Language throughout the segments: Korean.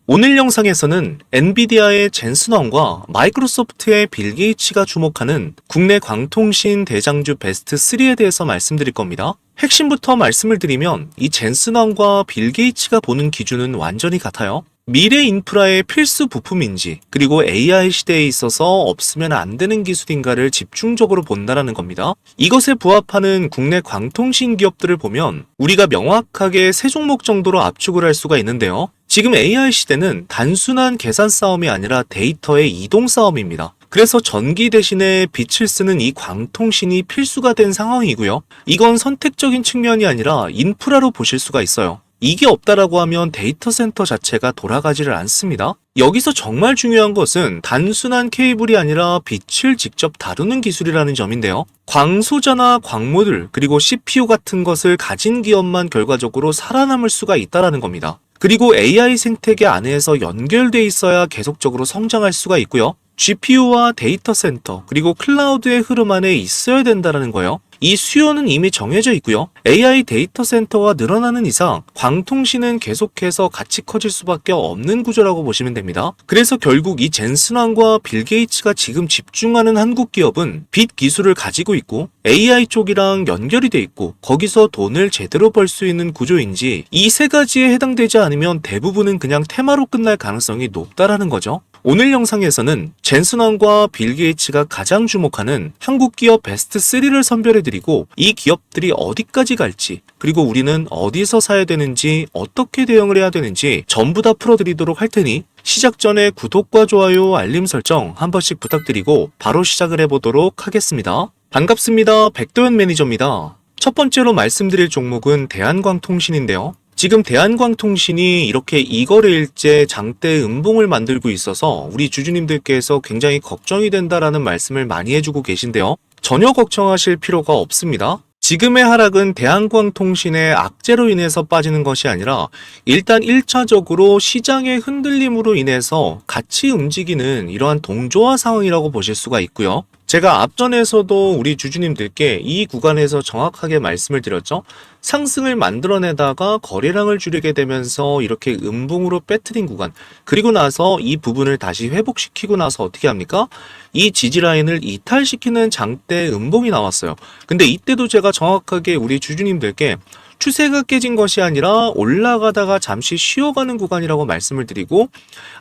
오늘 영상에서는 엔비디아의 젠슨 왕과 마이크로소프트의 빌 게이츠가 주목하는 국내 광통신 대장주 베스트 3에 대해서 말씀드릴 겁니다. 핵심부터 말씀을 드리면 이 젠슨 왕과 빌 게이츠가 보는 기준은 완전히 같아요. 미래 인프라의 필수 부품인지, 그리고 AI 시대에 있어서 없으면 안 되는 기술인가를 집중적으로 본다라는 겁니다. 이것에 부합하는 국내 광통신 기업들을 보면 우리가 명확하게 세 종목 정도로 압축을 할 수가 있는데요. 지금 AI 시대는 단순한 계산 싸움이 아니라 데이터의 이동 싸움입니다. 그래서 전기 대신에 빛을 쓰는 이 광통신이 필수가 된 상황이고요. 이건 선택적인 측면이 아니라 인프라로 보실 수가 있어요. 이게 없다라고 하면 데이터 센터 자체가 돌아가지를 않습니다. 여기서 정말 중요한 것은 단순한 케이블이 아니라 빛을 직접 다루는 기술이라는 점인데요. 광소자나 광모듈 그리고 CPU 같은 것을 가진 기업만 결과적으로 살아남을 수가 있다는 겁니다. 그리고 AI 생태계 안에서 연결돼 있어야 계속적으로 성장할 수가 있고요. GPU와 데이터 센터 그리고 클라우드의 흐름 안에 있어야 된다는 거예요. 이 수요는 이미 정해져 있고요. AI 데이터 센터가 늘어나는 이상 광통신은 계속해서 같이 커질 수밖에 없는 구조라고 보시면 됩니다. 그래서 결국 이 젠슨 왕과 빌 게이츠가 지금 집중하는 한국 기업은 빛 기술을 가지고 있고 AI 쪽이랑 연결이 돼 있고 거기서 돈을 제대로 벌 수 있는 구조인지 이 세 가지에 해당되지 않으면 대부분은 그냥 테마로 끝날 가능성이 높다라는 거죠. 오늘 영상에서는 젠슨 왕과 빌 게이츠가 가장 주목하는 한국 기업 베스트 3를 선별해드리고 이 기업들이 어디까지 갈지 그리고 우리는 어디서 사야 되는지 어떻게 대응을 해야 되는지 전부 다 풀어드리도록 할 테니 시작 전에 구독과 좋아요, 알림 설정 한 번씩 부탁드리고 바로 시작을 해보도록 하겠습니다. 반갑습니다. 백도현 매니저입니다. 첫 번째로 말씀드릴 종목은 대한광통신인데요. 지금 대한광통신이 이렇게 이거래일제 장대 음봉을 만들고 있어서 우리 주주님들께서 굉장히 걱정이 된다라는 말씀을 많이 해주고 계신데요. 전혀 걱정하실 필요가 없습니다. 지금의 하락은 대한광통신의 악재로 인해서 빠지는 것이 아니라 일단 1차적으로 시장의 흔들림으로 인해서 같이 움직이는 이러한 동조화 상황이라고 보실 수가 있고요. 제가 앞전에서도 우리 주주님들께 이 구간에서 정확하게 말씀을 드렸죠. 상승을 만들어내다가 거래량을 줄이게 되면서 이렇게 음봉으로 빼트린 구간, 그리고 나서 이 부분을 다시 회복시키고 나서 어떻게 합니까? 이 지지라인을 이탈시키는 장대 음봉이 나왔어요. 근데 이때도 제가 정확하게 우리 주주님들께 추세가 깨진 것이 아니라 올라가다가 잠시 쉬어가는 구간이라고 말씀을 드리고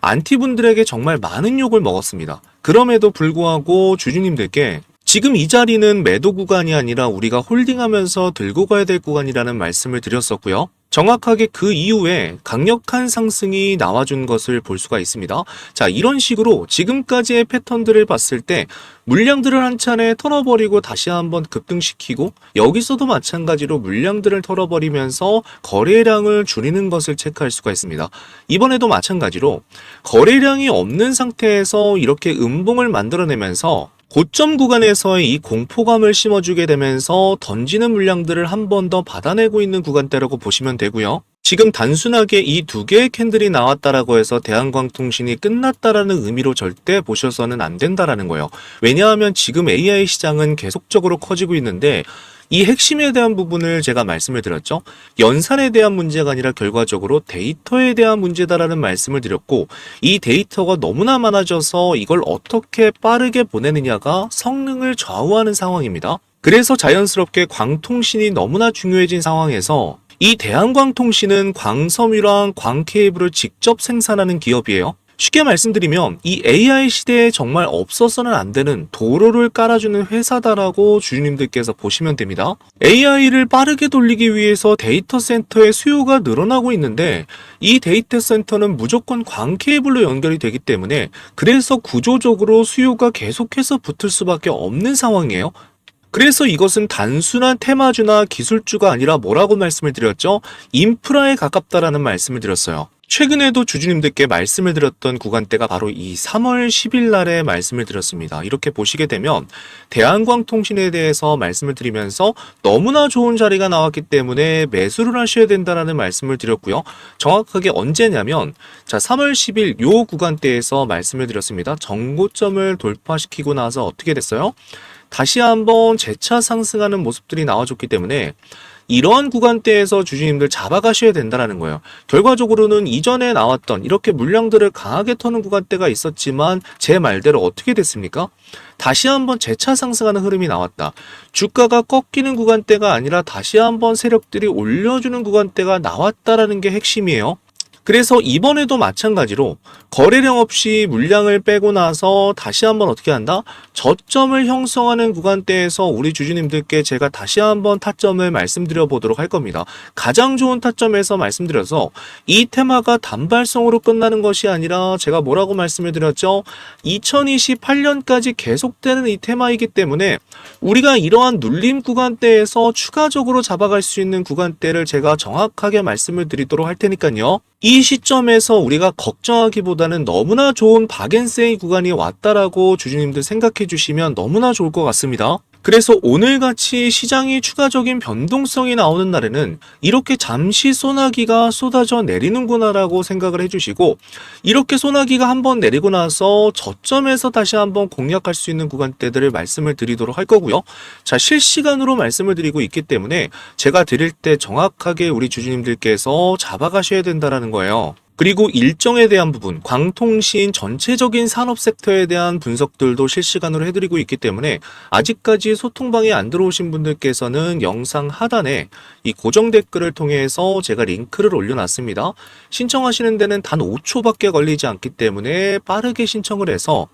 안티분들에게 정말 많은 욕을 먹었습니다. 그럼에도 불구하고 주주님들께 지금 이 자리는 매도 구간이 아니라 우리가 홀딩하면서 들고 가야 될 구간이라는 말씀을 드렸었고요. 정확하게 그 이후에 강력한 상승이 나와준 것을 볼 수가 있습니다. 자, 이런 식으로 지금까지의 패턴들을 봤을 때 물량들을 한 차례 털어버리고 다시 한번 급등시키고 여기서도 마찬가지로 물량들을 털어버리면서 거래량을 줄이는 것을 체크할 수가 있습니다. 이번에도 마찬가지로 거래량이 없는 상태에서 이렇게 음봉을 만들어내면서 고점 구간에서의 이 공포감을 심어주게 되면서 던지는 물량들을 한 번 더 받아내고 있는 구간대라고 보시면 되고요. 지금 단순하게 이 두 개의 캔들이 나왔다라고 해서 대한광통신이 끝났다라는 의미로 절대 보셔서는 안 된다라는 거예요. 왜냐하면 지금 AI 시장은 계속적으로 커지고 있는데 이 핵심에 대한 부분을 제가 말씀을 드렸죠. 연산에 대한 문제가 아니라 결과적으로 데이터에 대한 문제다라는 말씀을 드렸고 이 데이터가 너무나 많아져서 이걸 어떻게 빠르게 보내느냐가 성능을 좌우하는 상황입니다. 그래서 자연스럽게 광통신이 너무나 중요해진 상황에서 이 대한광통신은 광섬유랑 광케이블을 직접 생산하는 기업이에요. 쉽게 말씀드리면 이 AI 시대에 정말 없어서는 안 되는 도로를 깔아주는 회사다라고 주주님들께서 보시면 됩니다. AI를 빠르게 돌리기 위해서 데이터 센터의 수요가 늘어나고 있는데 이 데이터 센터는 무조건 광 케이블로 연결이 되기 때문에 그래서 구조적으로 수요가 계속해서 붙을 수밖에 없는 상황이에요. 그래서 이것은 단순한 테마주나 기술주가 아니라 뭐라고 말씀을 드렸죠? 인프라에 가깝다라는 말씀을 드렸어요. 최근에도 주주님들께 말씀을 드렸던 구간대가 바로 이 3월 10일 날에 말씀을 드렸습니다. 이렇게 보시게 되면 대한광통신에 대해서 말씀을 드리면서 너무나 좋은 자리가 나왔기 때문에 매수를 하셔야 된다는 말씀을 드렸고요. 정확하게 언제냐면 3월 10일 요 구간대에서 말씀을 드렸습니다. 정고점을 돌파시키고 나서 어떻게 됐어요? 다시 한번 재차 상승하는 모습들이 나와줬기 때문에 이러한 구간대에서 주주님들 잡아가셔야 된다는 거예요. 결과적으로는 이전에 나왔던 이렇게 물량들을 강하게 터는 구간대가 있었지만 제 말대로 어떻게 됐습니까? 다시 한번 재차 상승하는 흐름이 나왔다. 주가가 꺾이는 구간대가 아니라 다시 한번 세력들이 올려주는 구간대가 나왔다라는 게 핵심이에요. 그래서 이번에도 마찬가지로 거래량 없이 물량을 빼고 나서 다시 한번 어떻게 한다? 저점을 형성하는 구간대에서 우리 주주님들께 제가 다시 한번 타점을 말씀드려 보도록 할 겁니다. 가장 좋은 타점에서 말씀드려서 이 테마가 단발성으로 끝나는 것이 아니라 제가 뭐라고 말씀을 드렸죠? 2028년까지 계속되는 이 테마이기 때문에 우리가 이러한 눌림 구간대에서 추가적으로 잡아갈 수 있는 구간대를 제가 정확하게 말씀을 드리도록 할 테니까요. 이 시점에서 우리가 걱정하기보다는 너무나 좋은 박앤세이 구간이 왔다라고 주주님들 생각해 주시면 너무나 좋을 것 같습니다. 그래서 오늘같이 시장이 추가적인 변동성이 나오는 날에는 이렇게 잠시 소나기가 쏟아져 내리는구나라고 생각을 해주시고, 이렇게 소나기가 한번 내리고 나서 저점에서 다시 한번 공략할 수 있는 구간대들을 말씀을 드리도록 할 거고요. 자, 실시간으로 말씀을 드리고 있기 때문에 제가 드릴 때 정확하게 우리 주주님들께서 잡아가셔야 된다는 거예요. 그리고 일정에 대한 부분, 광통신 전체적인 산업 섹터에 대한 분석들도 실시간으로 해드리고 있기 때문에 아직까지 소통방에 안 들어오신 분들께서는 영상 하단에 이 고정 댓글을 통해서 제가 링크를 올려놨습니다. 신청하시는 데는 단 5초밖에 걸리지 않기 때문에 빠르게 신청을 해서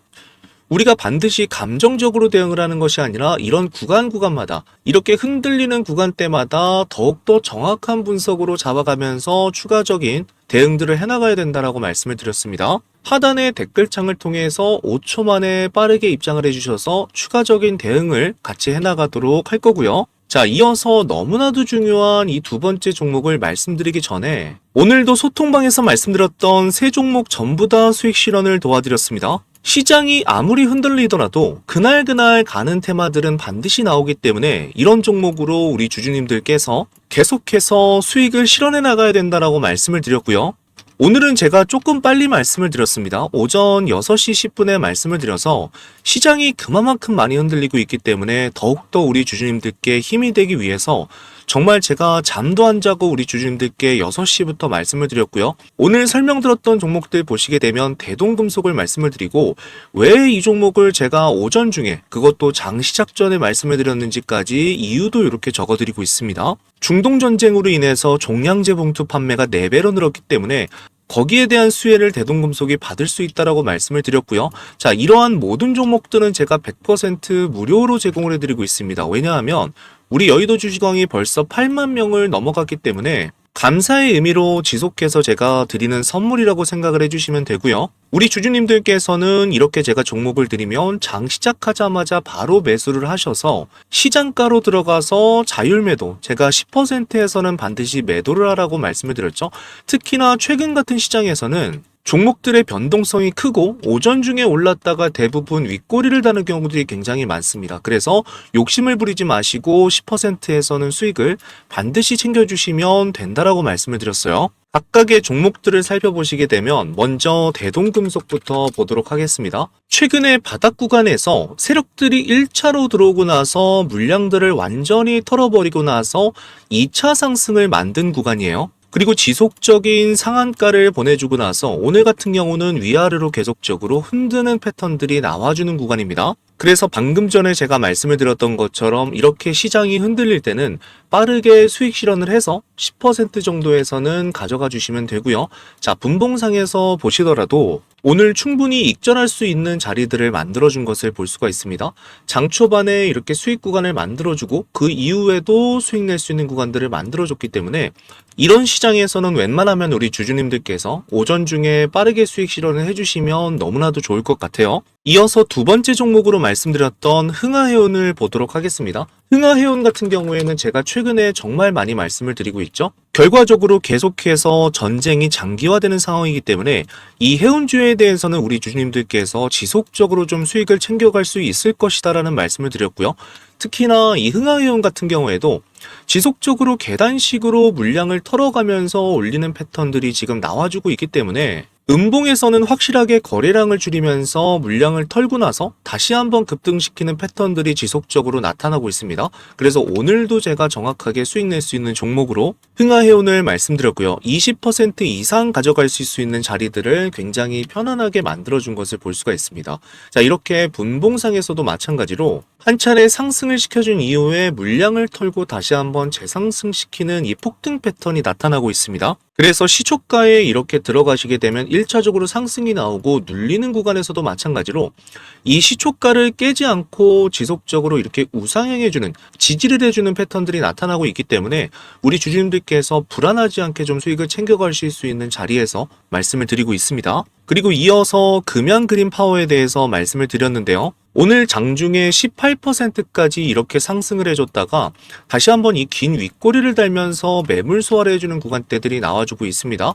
우리가 반드시 감정적으로 대응을 하는 것이 아니라 이런 구간마다 이렇게 흔들리는 구간대마다 더욱더 정확한 분석으로 잡아가면서 추가적인 대응들을 해나가야 된다라고 말씀을 드렸습니다. 하단의 댓글창을 통해서 5초 만에 빠르게 입장을 해주셔서 추가적인 대응을 같이 해나가도록 할 거고요. 자, 이어서 너무나도 중요한 이 두 번째 종목을 말씀드리기 전에 오늘도 소통방에서 말씀드렸던 세 종목 전부 다 수익 실현을 도와드렸습니다. 시장이 아무리 흔들리더라도 그날 가는 테마들은 반드시 나오기 때문에 이런 종목으로 우리 주주님들께서 계속해서 수익을 실현해 나가야 된다라고 말씀을 드렸고요. 오늘은 제가 조금 빨리 말씀을 드렸습니다. 오전 6시 10분에 말씀을 드려서 시장이 그만큼 많이 흔들리고 있기 때문에 더욱더 우리 주주님들께 힘이 되기 위해서 정말 제가 잠도 안 자고 우리 주주님들께 6시부터 말씀을 드렸고요. 오늘 설명드렸던 종목들 보시게 되면 대동금속을 말씀을 드리고 왜 이 종목을 제가 오전 중에 그것도 장 시작 전에 말씀을 드렸는지까지 이유도 이렇게 적어드리고 있습니다. 중동전쟁으로 인해서 종량제 봉투 판매가 4배로 늘었기 때문에 거기에 대한 수혜를 대동금속이 받을 수 있다라고 말씀을 드렸고요. 자, 이러한 모든 종목들은 제가 100% 무료로 제공을 해드리고 있습니다. 왜냐하면 우리 여의도 주식왕이 벌써 8만 명을 넘어갔기 때문에 감사의 의미로 지속해서 제가 드리는 선물이라고 생각을 해주시면 되고요. 우리 주주님들께서는 이렇게 제가 종목을 드리면 장 시작하자마자 바로 매수를 하셔서 시장가로 들어가서 자율매도, 제가 10%에서는 반드시 매도를 하라고 말씀을 드렸죠. 특히나 최근 같은 시장에서는 종목들의 변동성이 크고 오전 중에 올랐다가 대부분 윗꼬리를 다는 경우들이 굉장히 많습니다. 그래서 욕심을 부리지 마시고 10%에서는 수익을 반드시 챙겨주시면 된다라고 말씀을 드렸어요. 각각의 종목들을 살펴보시게 되면 먼저 대동금속부터 보도록 하겠습니다. 최근에 바닥 구간에서 세력들이 1차로 들어오고 나서 물량들을 완전히 털어버리고 나서 2차 상승을 만든 구간이에요. 그리고 지속적인 상한가를 보내주고 나서 오늘 같은 경우는 위아래로 계속적으로 흔드는 패턴들이 나와주는 구간입니다. 그래서 방금 전에 제가 말씀을 드렸던 것처럼 이렇게 시장이 흔들릴 때는 빠르게 수익 실현을 해서 10% 정도에서는 가져가 주시면 되고요. 자, 분봉상에서 보시더라도 오늘 충분히 익절할 수 있는 자리들을 만들어준 것을 볼 수가 있습니다. 장 초반에 이렇게 수익 구간을 만들어주고 그 이후에도 수익 낼 수 있는 구간들을 만들어줬기 때문에 이런 시장에서는 웬만하면 우리 주주님들께서 오전 중에 빠르게 수익 실현을 해주시면 너무나도 좋을 것 같아요. 이어서 두 번째 종목으로 말씀드렸던 흥하해운을 보도록 하겠습니다. 흥하해운 같은 경우에는 제가 최근에 정말 많이 말씀을 드리고 있죠. 결과적으로 계속해서 전쟁이 장기화되는 상황이기 때문에 이 해운주에 대해서는 우리 주주님들께서 지속적으로 좀 수익을 챙겨갈 수 있을 것이다라는 말씀을 드렸고요. 특히나 이 흥하해운 같은 경우에도 지속적으로 계단식으로 물량을 털어가면서 올리는 패턴들이 지금 나와주고 있기 때문에 음봉에서는 확실하게 거래량을 줄이면서 물량을 털고 나서 다시 한번 급등시키는 패턴들이 지속적으로 나타나고 있습니다. 그래서 오늘도 제가 정확하게 수익 낼 수 있는 종목으로 흥하해온을 말씀드렸고요. 20% 이상 가져갈 수 있는 자리들을 굉장히 편안하게 만들어준 것을 볼 수가 있습니다. 자, 이렇게 분봉상에서도 마찬가지로 한 차례 상승을 시켜준 이후에 물량을 털고 다시 한번 재상승시키는 이 폭등 패턴이 나타나고 있습니다. 그래서 시초가에 이렇게 들어가시게 되면 1차적으로 상승이 나오고 눌리는 구간에서도 마찬가지로 이 시초가를 깨지 않고 지속적으로 이렇게 우상향해주는, 지지를 해주는 패턴들이 나타나고 있기 때문에 우리 주주님들께서 불안하지 않게 좀 수익을 챙겨가실 수 있는 자리에서 말씀을 드리고 있습니다. 그리고 이어서 금양 그린 파워에 대해서 말씀을 드렸는데요. 오늘 장중에 18%까지 이렇게 상승을 해줬다가 다시 한번 이 긴 윗꼬리를 달면서 매물 소화를 해주는 구간대들이 나와주고 있습니다.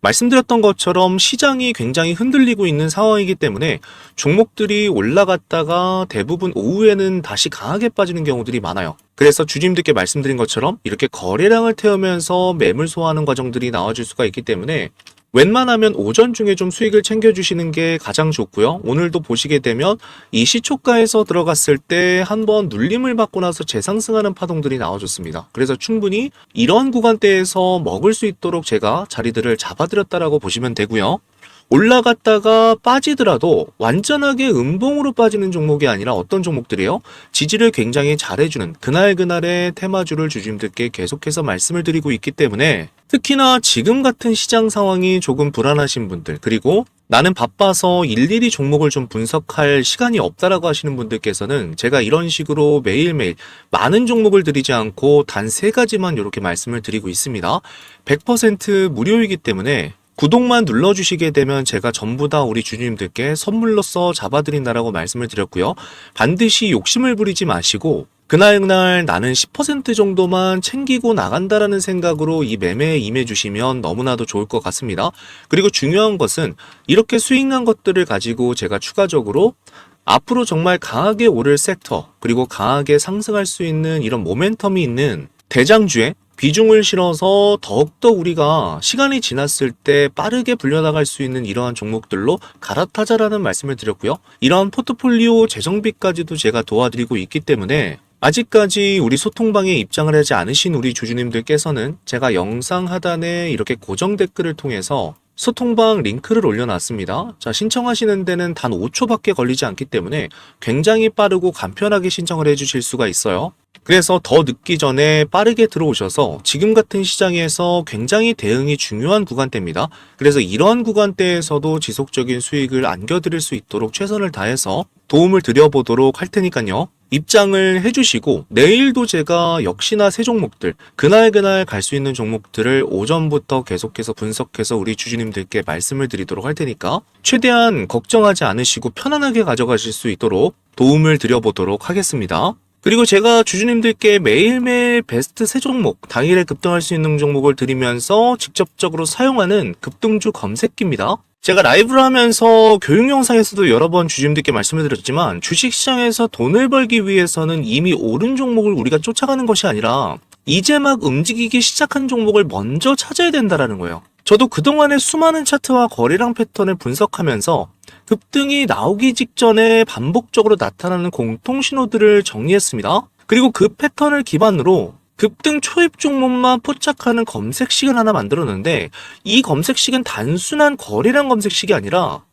말씀드렸던 것처럼 시장이 굉장히 흔들리고 있는 상황이기 때문에 종목들이 올라갔다가 대부분 오후에는 다시 강하게 빠지는 경우들이 많아요. 그래서 주주님들께 말씀드린 것처럼 이렇게 거래량을 태우면서 매물 소화하는 과정들이 나와줄 수가 있기 때문에 웬만하면 오전 중에 좀 수익을 챙겨주시는 게 가장 좋고요. 오늘도 보시게 되면 이 시초가에서 들어갔을 때 한번 눌림을 받고 나서 재상승하는 파동들이 나와줬습니다. 그래서 충분히 이런 구간대에서 먹을 수 있도록 제가 자리들을 잡아드렸다라고 보시면 되고요. 올라갔다가 빠지더라도 완전하게 음봉으로 빠지는 종목이 아니라 어떤 종목들이에요? 지지를 굉장히 잘해주는 그날그날의 테마주를 주주님들께 계속해서 말씀을 드리고 있기 때문에 특히나 지금 같은 시장 상황이 조금 불안하신 분들, 그리고 나는 바빠서 일일이 종목을 좀 분석할 시간이 없다라고 하시는 분들께서는 제가 이런 식으로 매일매일 많은 종목을 드리지 않고 단 3가지만 이렇게 말씀을 드리고 있습니다. 100% 무료이기 때문에 구독만 눌러주시게 되면 제가 전부 다 우리 주주님들께 선물로서 잡아드린다라고 말씀을 드렸고요. 반드시 욕심을 부리지 마시고 그날 나는 10% 정도만 챙기고 나간다라는 생각으로 이 매매에 임해주시면 너무나도 좋을 것 같습니다. 그리고 중요한 것은 이렇게 수익난 것들을 가지고 제가 추가적으로 앞으로 정말 강하게 오를 섹터, 그리고 강하게 상승할 수 있는 이런 모멘텀이 있는 대장주에 비중을 실어서 더욱더 우리가 시간이 지났을 때 빠르게 불려나갈 수 있는 이러한 종목들로 갈아타자라는 말씀을 드렸고요. 이러한 포트폴리오 재정비까지도 제가 도와드리고 있기 때문에 아직까지 우리 소통방에 입장을 하지 않으신 우리 주주님들께서는 제가 영상 하단에 이렇게 고정 댓글을 통해서 소통방 링크를 올려놨습니다. 자, 신청하시는 데는 단 5초밖에 걸리지 않기 때문에 굉장히 빠르고 간편하게 신청을 해주실 수가 있어요. 그래서 더 늦기 전에 빠르게 들어오셔서 지금 같은 시장에서 굉장히 대응이 중요한 구간대입니다. 그래서 이러한 구간대에서도 지속적인 수익을 안겨드릴 수 있도록 최선을 다해서 도움을 드려보도록 할 테니까요. 입장을 해주시고 내일도 제가 역시나 새 종목들, 그날 갈 수 있는 종목들을 오전부터 계속해서 분석해서 우리 주주님들께 말씀을 드리도록 할 테니까 최대한 걱정하지 않으시고 편안하게 가져가실 수 있도록 도움을 드려보도록 하겠습니다. 그리고 제가 주주님들께 매일매일 베스트 새 종목, 당일에 급등할 수 있는 종목을 드리면서 직접적으로 사용하는 급등주 검색기입니다. 제가 라이브를 하면서 교육 영상에서도 여러 번 주주님들께 말씀을 드렸지만 주식시장에서 돈을 벌기 위해서는 이미 오른 종목을 우리가 쫓아가는 것이 아니라 이제 막 움직이기 시작한 종목을 먼저 찾아야 된다는 거예요. 저도 그동안의 수많은 차트와 거래량 패턴을 분석하면서 급등이 나오기 직전에 반복적으로 나타나는 공통 신호들을 정리했습니다. 그리고 그 패턴을 기반으로 급등 초입 종목만 포착하는 검색식을 하나 만들었는데 이 검색식은 단순한 거래량 검색식이 아니라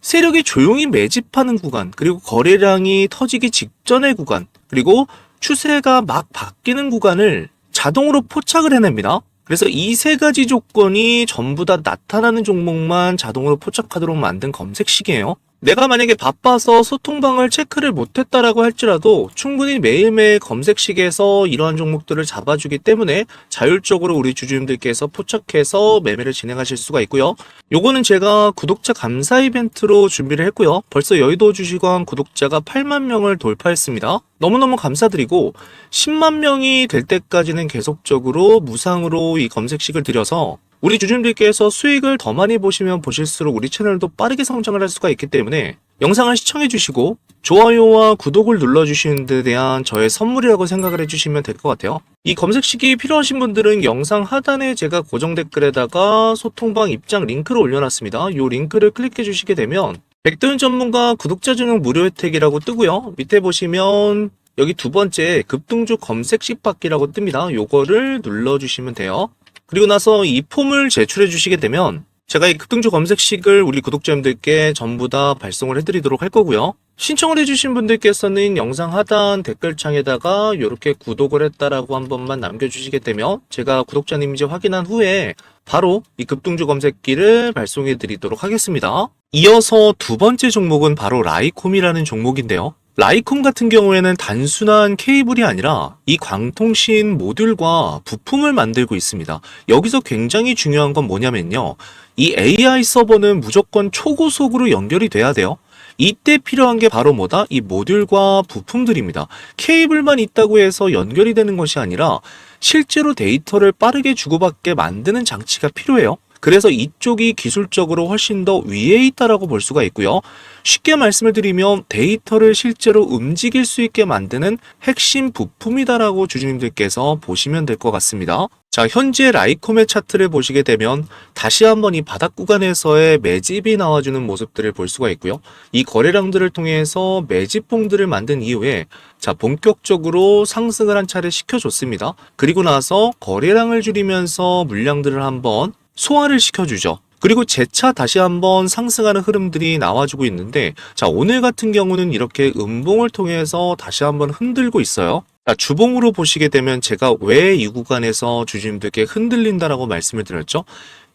세력이 조용히 매집하는 구간, 그리고 거래량이 터지기 직전의 구간, 그리고 추세가 막 바뀌는 구간을 자동으로 포착을 해냅니다. 그래서 이 3가지 조건이 전부 다 나타나는 종목만 자동으로 포착하도록 만든 검색식이에요. 내가 만약에 바빠서 소통방을 체크를 못했다라고 할지라도 충분히 매일매일 검색식에서 이러한 종목들을 잡아주기 때문에 자율적으로 우리 주주님들께서 포착해서 매매를 진행하실 수가 있고요. 요거는 제가 구독자 감사 이벤트로 준비를 했고요. 벌써 여의도 주식왕 구독자가 8만 명을 돌파했습니다. 너무너무 감사드리고 10만 명이 될 때까지는 계속적으로 무상으로 이 검색식을 드려서 우리 주주님들께서 수익을 더 많이 보시면 보실수록 우리 채널도 빠르게 성장을 할 수가 있기 때문에 영상을 시청해주시고 좋아요와 구독을 눌러주시는 데 대한 저의 선물이라고 생각을 해주시면 될 것 같아요. 이 검색식이 필요하신 분들은 영상 하단에 제가 고정 댓글에다가 소통방 입장 링크를 올려놨습니다. 이 링크를 클릭해 주시게 되면 백도현 전문가 구독자 전용 무료 혜택이라고 뜨고요. 밑에 보시면 여기 두 번째 급등주 검색식 받기라고 뜹니다. 요거를 눌러주시면 돼요. 그리고 나서 이 폼을 제출해 주시게 되면 제가 이 급등주 검색식을 우리 구독자님들께 전부 다 발송을 해드리도록 할 거고요. 신청을 해주신 분들께서는 영상 하단 댓글창에다가 이렇게 구독을 했다라고 한 번만 남겨주시게 되면 제가 구독자님인지 확인한 후에 바로 이 급등주 검색기를 발송해 드리도록 하겠습니다. 이어서 두 번째 종목은 바로 라이콤이라는 종목인데요. 라이콤 같은 경우에는 단순한 케이블이 아니라 이 광통신 모듈과 부품을 만들고 있습니다. 여기서 굉장히 중요한 건 뭐냐면요. 이 AI 서버는 무조건 초고속으로 연결이 돼야 돼요. 이때 필요한 게 바로 뭐다? 이 모듈과 부품들입니다. 케이블만 있다고 해서 연결이 되는 것이 아니라 실제로 데이터를 빠르게 주고받게 만드는 장치가 필요해요. 그래서 이쪽이 기술적으로 훨씬 더 위에 있다라고 볼 수가 있고요. 쉽게 말씀을 드리면 데이터를 실제로 움직일 수 있게 만드는 핵심 부품이다라고 주주님들께서 보시면 될 것 같습니다. 자, 현재 라이콤의 차트를 보시게 되면 다시 한번 이 바닥 구간에서의 매집이 나와주는 모습들을 볼 수가 있고요. 이 거래량들을 통해서 매집봉들을 만든 이후에 자, 본격적으로 상승을 한 차례 시켜줬습니다. 그리고 나서 거래량을 줄이면서 물량들을 한번 소화를 시켜주죠. 그리고 재차 다시 한번 상승하는 흐름들이 나와주고 있는데 자, 오늘 같은 경우는 이렇게 음봉을 통해서 다시 한번 흔들고 있어요. 자, 주봉으로 보시게 되면 제가 왜 이 구간에서 주주님들께 흔들린다라고 말씀을 드렸죠?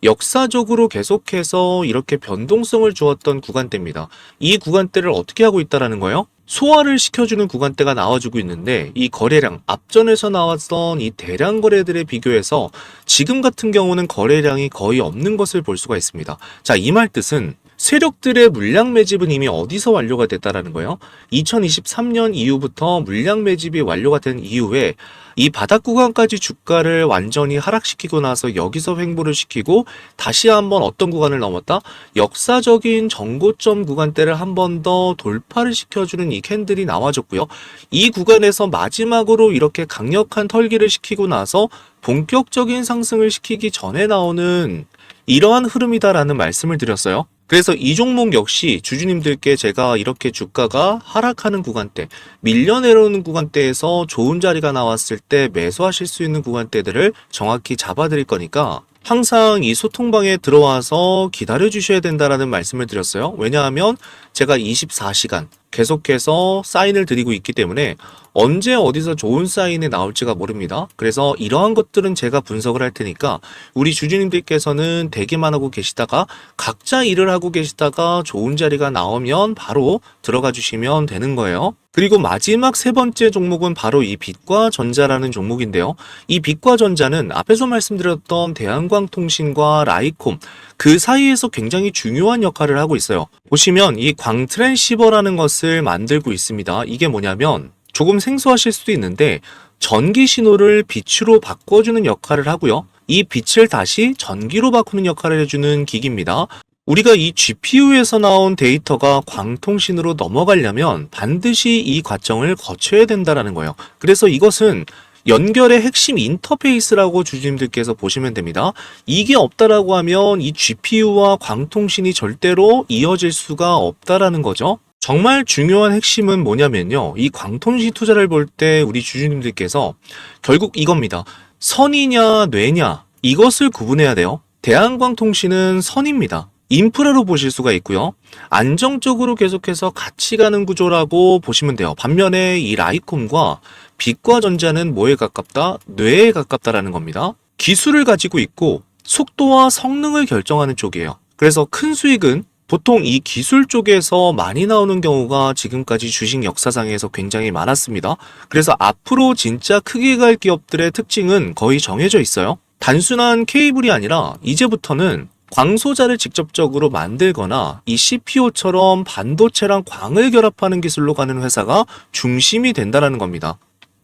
역사적으로 계속해서 이렇게 변동성을 주었던 구간대입니다. 이 구간대를 어떻게 하고 있다라는 거예요? 소화를 시켜주는 구간대가 나와주고 있는데 이 거래량, 앞전에서 나왔던 이 대량 거래들에 비교해서 지금 같은 경우는 거래량이 거의 없는 것을 볼 수가 있습니다. 자, 이 말 뜻은 세력들의 물량 매집은 이미 어디서 완료가 됐다라는 거예요? 2023년 이후부터 물량 매집이 완료가 된 이후에 이 바닥 구간까지 주가를 완전히 하락시키고 나서 여기서 횡보를 시키고 다시 한번 어떤 구간을 넘었다? 역사적인 정고점 구간대를 한 번 더 돌파를 시켜주는 이 캔들이 나와줬고요. 이 구간에서 마지막으로 이렇게 강력한 털기를 시키고 나서 본격적인 상승을 시키기 전에 나오는 이러한 흐름이다라는 말씀을 드렸어요. 그래서 이 종목 역시 주주님들께 제가 이렇게 주가가 하락하는 구간대, 밀려 내려오는 구간대에서 좋은 자리가 나왔을 때 매수하실 수 있는 구간대들을 정확히 잡아드릴 거니까 항상 이 소통방에 들어와서 기다려 주셔야 된다라는 말씀을 드렸어요. 왜냐하면 제가 24시간 계속해서 사인을 드리고 있기 때문에 언제 어디서 좋은 사인이 나올지가 모릅니다. 그래서 이러한 것들은 제가 분석을 할 테니까 우리 주주님들께서는 대기만 하고 계시다가 각자 일을 하고 계시다가 좋은 자리가 나오면 바로 들어가 주시면 되는 거예요. 그리고 마지막 세 번째 종목은 바로 이 빛과 전자라는 종목인데요. 이 빛과 전자는 앞에서 말씀드렸던 대한광통신과 라이콤 그 사이에서 굉장히 중요한 역할을 하고 있어요. 보시면 이 광트랜시버라는 것을 만들고 있습니다. 이게 뭐냐면 조금 생소하실 수도 있는데 전기 신호를 빛으로 바꿔주는 역할을 하고요. 이 빛을 다시 전기로 바꾸는 역할을 해주는 기기입니다. 우리가 이 GPU에서 나온 데이터가 광통신으로 넘어가려면 반드시 이 과정을 거쳐야 된다는 거예요. 그래서 이것은 연결의 핵심 인터페이스라고 주주님들께서 보시면 됩니다. 이게 없다라고 하면 이 GPU와 광통신이 절대로 이어질 수가 없다라는 거죠. 정말 중요한 핵심은 뭐냐면요. 이 광통신 투자를 볼 때 우리 주주님들께서 결국 이겁니다. 선이냐 뇌냐 이것을 구분해야 돼요. 대한광통신은 선입니다. 인프라로 보실 수가 있고요. 안정적으로 계속해서 같이 가는 구조라고 보시면 돼요. 반면에 이 라이콤과 빛과 전자는 뭐에 가깝다? 뇌에 가깝다라는 겁니다. 기술을 가지고 있고 속도와 성능을 결정하는 쪽이에요. 그래서 큰 수익은 보통 이 기술 쪽에서 많이 나오는 경우가 지금까지 주식 역사상에서 굉장히 많았습니다. 그래서 앞으로 진짜 크게 갈 기업들의 특징은 거의 정해져 있어요. 단순한 케이블이 아니라 이제부터는 광소자를 직접적으로 만들거나 이 CPO처럼 반도체랑 광을 결합하는 기술로 가는 회사가 중심이 된다는 겁니다.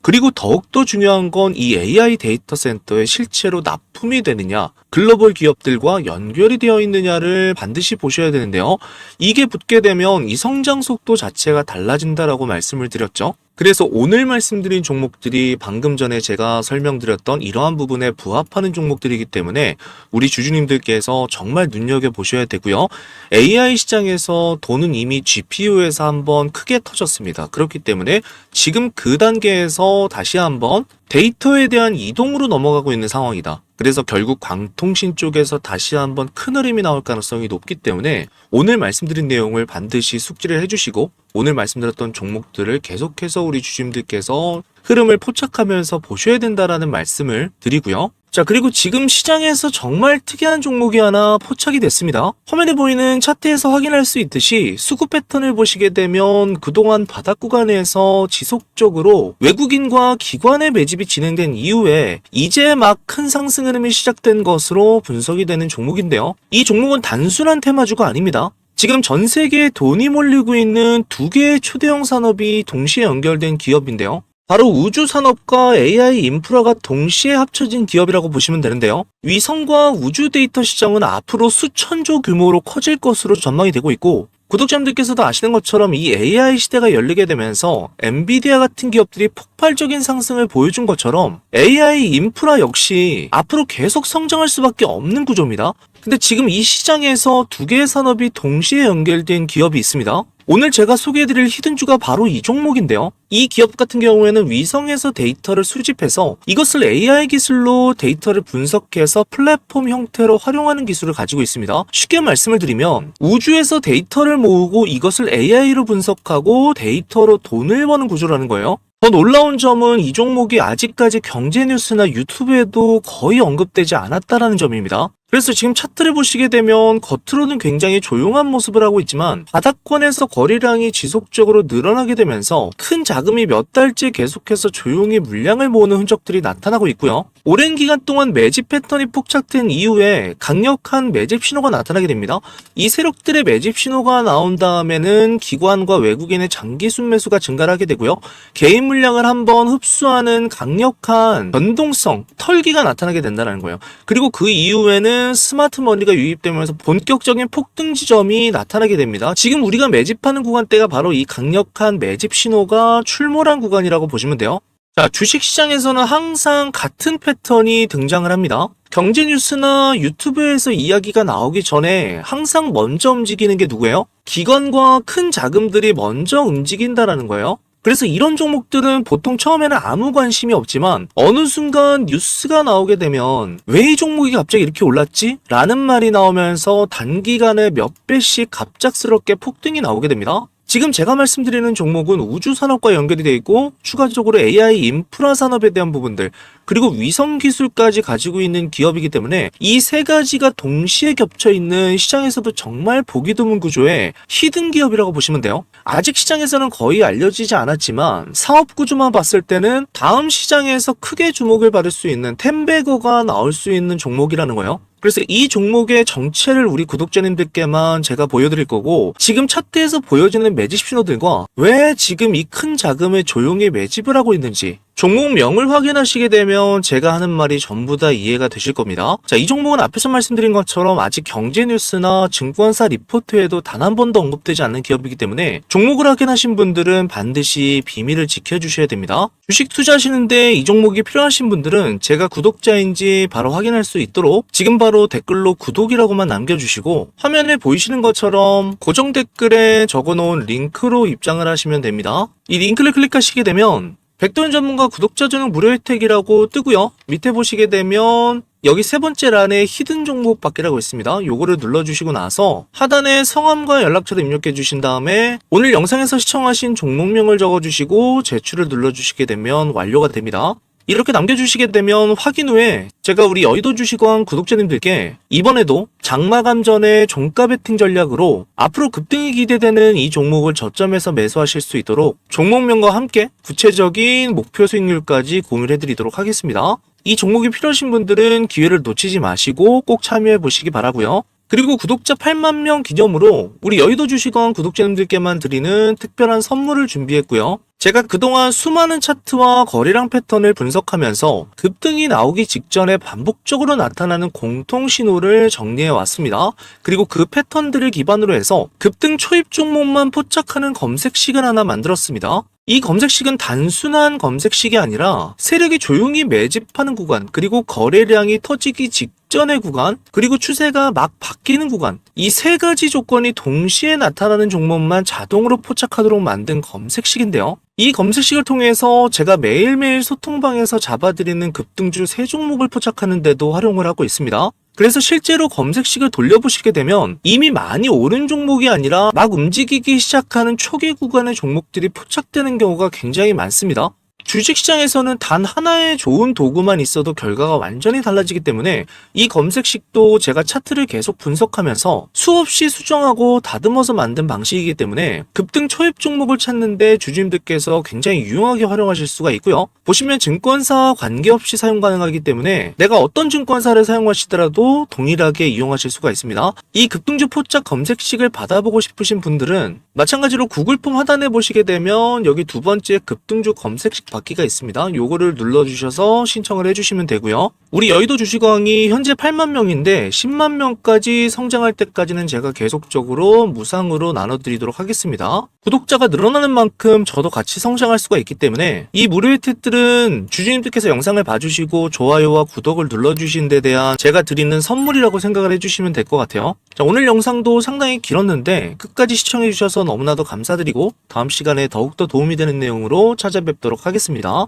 그리고 더욱더 중요한 건 이 AI 데이터 센터에 실제로 납품이 되느냐, 글로벌 기업들과 연결이 되어 있느냐를 반드시 보셔야 되는데요. 이게 붙게 되면 이 성장 속도 자체가 달라진다라고 말씀을 드렸죠. 그래서 오늘 말씀드린 종목들이 방금 전에 제가 설명드렸던 이러한 부분에 부합하는 종목들이기 때문에 우리 주주님들께서 정말 눈여겨보셔야 되고요. AI 시장에서 돈은 이미 GPU에서 한번 크게 터졌습니다. 그렇기 때문에 지금 그 단계에서 다시 한번 데이터에 대한 이동으로 넘어가고 있는 상황이다. 그래서 결국 광통신 쪽에서 다시 한번 큰 흐름이 나올 가능성이 높기 때문에 오늘 말씀드린 내용을 반드시 숙지를 해주시고 오늘 말씀드렸던 종목들을 계속해서 우리 주주님들께서 흐름을 포착하면서 보셔야 된다라는 말씀을 드리고요. 자, 그리고 지금 시장에서 정말 특이한 종목이 하나 포착이 됐습니다. 화면에 보이는 차트에서 확인할 수 있듯이 수급 패턴을 보시게 되면 그동안 바닥 구간에서 지속적으로 외국인과 기관의 매집이 진행된 이후에 이제 막 큰 상승 흐름이 시작된 것으로 분석이 되는 종목인데요. 이 종목은 단순한 테마주가 아닙니다. 지금 전 세계에 돈이 몰리고 있는 두 개의 초대형 산업이 동시에 연결된 기업인데요. 바로 우주 산업과 AI 인프라가 동시에 합쳐진 기업이라고 보시면 되는데요. 위성과 우주 데이터 시장은 앞으로 수천조 규모로 커질 것으로 전망이 되고 있고 구독자님들께서도 아시는 것처럼 이 AI 시대가 열리게 되면서 엔비디아 같은 기업들이 폭발적인 상승을 보여준 것처럼 AI 인프라 역시 앞으로 계속 성장할 수밖에 없는 구조입니다. 근데 지금 이 시장에서 두 개의 산업이 동시에 연결된 기업이 있습니다. 오늘 제가 소개해드릴 히든주가 바로 이 종목인데요. 이 기업 같은 경우에는 위성에서 데이터를 수집해서 이것을 AI 기술로 데이터를 분석해서 플랫폼 형태로 활용하는 기술을 가지고 있습니다. 쉽게 말씀을 드리면 우주에서 데이터를 모으고 이것을 AI로 분석하고 데이터로 돈을 버는 구조라는 거예요. 더 놀라운 점은 이 종목이 아직까지 경제뉴스나 유튜브에도 거의 언급되지 않았다는 점입니다. 그래서 지금 차트를 보시게 되면 겉으로는 굉장히 조용한 모습을 하고 있지만 바닥권에서 거래량이 지속적으로 늘어나게 되면서 큰 자금이 몇 달째 계속해서 조용히 물량을 모으는 흔적들이 나타나고 있고요. 오랜 기간 동안 매집 패턴이 포착된 이후에 강력한 매집 신호가 나타나게 됩니다. 이 세력들의 매집 신호가 나온 다음에는 기관과 외국인의 장기 순매수가 증가를 하게 되고요. 개인 물량을 한번 흡수하는 강력한 변동성, 털기가 나타나게 된다는 거예요. 그리고 그 이후에는 스마트 머니가 유입되면서 본격적인 폭등 지점이 나타나게 됩니다. 지금 우리가 매집하는 구간대가 바로 이 강력한 매집 신호가 출몰한 구간이라고 보시면 돼요. 자, 주식시장에서는 항상 같은 패턴이 등장을 합니다. 경제뉴스나 유튜브에서 이야기가 나오기 전에 항상 먼저 움직이는 게 누구예요? 기관과 큰 자금들이 먼저 움직인다라는 거예요. 그래서 이런 종목들은 보통 처음에는 아무 관심이 없지만 어느 순간 뉴스가 나오게 되면 왜 이 종목이 갑자기 이렇게 올랐지? 라는 말이 나오면서 단기간에 몇 배씩 갑작스럽게 폭등이 나오게 됩니다. 지금 제가 말씀드리는 종목은 우주 산업과 연결이 되어 있고 추가적으로 AI 인프라 산업에 대한 부분들 그리고 위성 기술까지 가지고 있는 기업이기 때문에 이 세 가지가 동시에 겹쳐 있는 시장에서도 정말 보기 드문 구조의 히든 기업이라고 보시면 돼요. 아직 시장에서는 거의 알려지지 않았지만 사업 구조만 봤을 때는 다음 시장에서 크게 주목을 받을 수 있는 텐베거가 나올 수 있는 종목이라는 거예요. 그래서 이 종목의 정체를 우리 구독자님들께만 제가 보여드릴 거고 지금 차트에서 보여지는 매집 신호들과 왜 지금 이 큰 자금을 조용히 매집을 하고 있는지 종목명을 확인하시게 되면 제가 하는 말이 전부 다 이해가 되실 겁니다. 자, 이 종목은 앞에서 말씀드린 것처럼 아직 경제뉴스나 증권사 리포트에도 단 한 번도 언급되지 않는 기업이기 때문에 종목을 확인하신 분들은 반드시 비밀을 지켜주셔야 됩니다. 주식 투자하시는데 이 종목이 필요하신 분들은 제가 구독자인지 바로 확인할 수 있도록 지금 바로 댓글로 구독이라고만 남겨주시고 화면에 보이시는 것처럼 고정 댓글에 적어놓은 링크로 입장을 하시면 됩니다. 이 링크를 클릭하시게 되면 백도현 전문가 구독자 전용 무료 혜택이라고 뜨고요. 밑에 보시게 되면 여기 세 번째 란에 히든 종목 받기라고 있습니다. 요거를 눌러주시고 나서 하단에 성함과 연락처를 입력해 주신 다음에 오늘 영상에서 시청하신 종목명을 적어주시고 제출을 눌러주시게 되면 완료가 됩니다. 이렇게 남겨주시게 되면 확인 후에 제가 우리 여의도 주식왕 구독자님들께 이번에도 장마감 전에 종가 베팅 전략으로 앞으로 급등이 기대되는 이 종목을 저점에서 매수하실 수 있도록 종목명과 함께 구체적인 목표 수익률까지 공유를 해드리도록 하겠습니다. 이 종목이 필요하신 분들은 기회를 놓치지 마시고 꼭 참여해 보시기 바라고요. 그리고 구독자 8만 명 기념으로 우리 여의도 주식왕 구독자님들께만 드리는 특별한 선물을 준비했고요. 제가 그동안 수많은 차트와 거래량 패턴을 분석하면서 급등이 나오기 직전에 반복적으로 나타나는 공통 신호를 정리해 왔습니다. 그리고 그 패턴들을 기반으로 해서 급등 초입 종목만 포착하는 검색식을 하나 만들었습니다. 이 검색식은 단순한 검색식이 아니라 세력이 조용히 매집하는 구간, 그리고 거래량이 터지기 직전의 구간, 그리고 추세가 막 바뀌는 구간, 이 세 가지 조건이 동시에 나타나는 종목만 자동으로 포착하도록 만든 검색식인데요. 이 검색식을 통해서 제가 매일매일 소통방에서 잡아드리는 급등주 세 종목을 포착하는 데도 활용을 하고 있습니다. 그래서 실제로 검색식을 돌려보시게 되면 이미 많이 오른 종목이 아니라 막 움직이기 시작하는 초기 구간의 종목들이 포착되는 경우가 굉장히 많습니다. 주식시장에서는 단 하나의 좋은 도구만 있어도 결과가 완전히 달라지기 때문에 이 검색식도 제가 차트를 계속 분석하면서 수없이 수정하고 다듬어서 만든 방식이기 때문에 급등 초입 종목을 찾는데 주주님들께서 굉장히 유용하게 활용하실 수가 있고요. 보시면 증권사와 관계없이 사용 가능하기 때문에 내가 어떤 증권사를 사용하시더라도 동일하게 이용하실 수가 있습니다. 이 급등주 포착 검색식을 받아보고 싶으신 분들은 마찬가지로 구글폼 하단에 보시게 되면 여기 두 번째 급등주 검색식 받기가 있습니다. 요거를 눌러주셔서 신청을 해주시면 되고요. 우리 여의도 주식왕이 현재 8만 명인데 10만 명까지 성장할 때까지는 제가 계속적으로 무상으로 나눠드리도록 하겠습니다. 구독자가 늘어나는 만큼 저도 같이 성장할 수가 있기 때문에 이 무료 혜택들은 주주님들께서 영상을 봐주시고 좋아요와 구독을 눌러주신 데 대한 제가 드리는 선물이라고 생각을 해주시면 될 것 같아요. 자, 오늘 영상도 상당히 길었는데 끝까지 시청해주셔서 너무나도 감사드리고 다음 시간에 더욱더 도움이 되는 내용으로 찾아뵙도록 하겠습니다.